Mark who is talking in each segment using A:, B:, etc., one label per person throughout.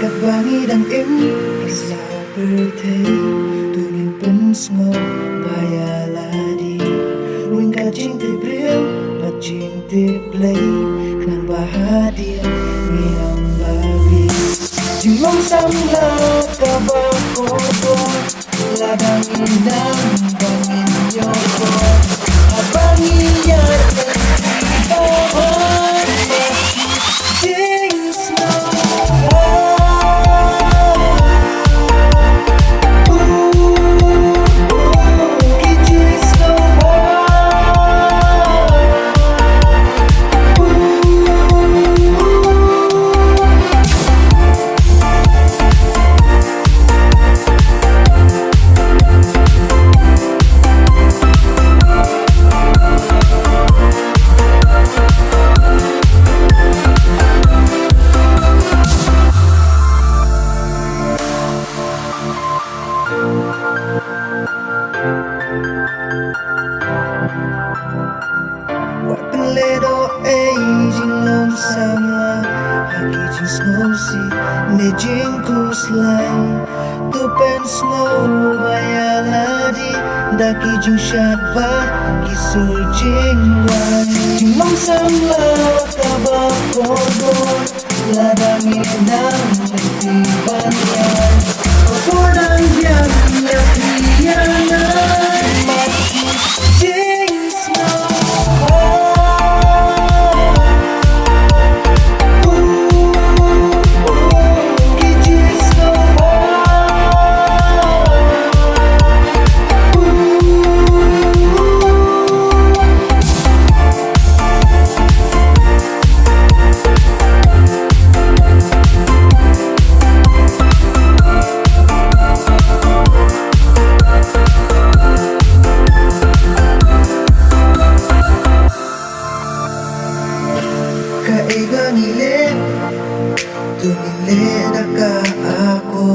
A: Các bạn nghĩ đàn em Isa birthday Tunin pun snow Baya ladi Ruin ka cinta beliau Bat cinta play Kenang bahagia Miang babi Jumong samla Kabak kodok Ladang inang Bangin nyokok Abang iyat Bahan Jing snow What peledo jing long sama Haki jing snow si Ne jing kuslai Tu pen snow baya ladi Daki jing shat ba Kisur jing wai Jing long sama Kaba kodor Ladang inang Mesti banyan Kodang yang Yakiyangan Mati jing snow Kaiba nile Tumile na ka ako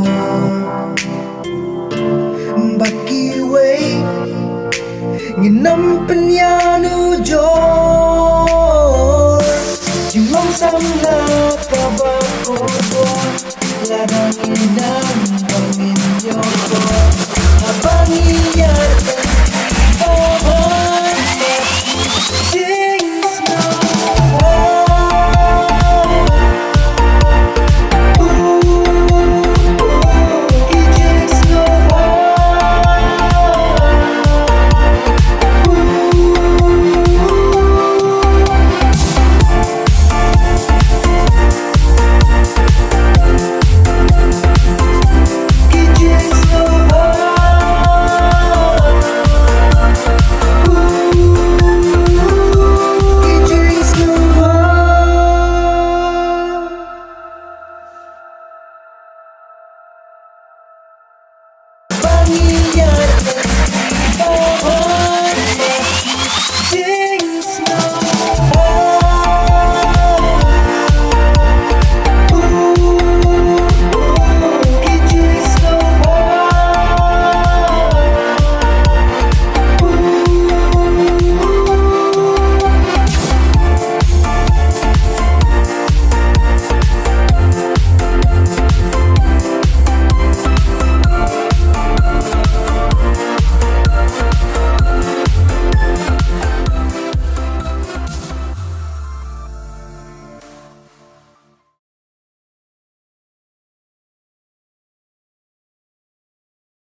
A: Bakiway Nginam penyanu jor Jimong samla kabakodor Ladang inang Bangin nyokor Abangi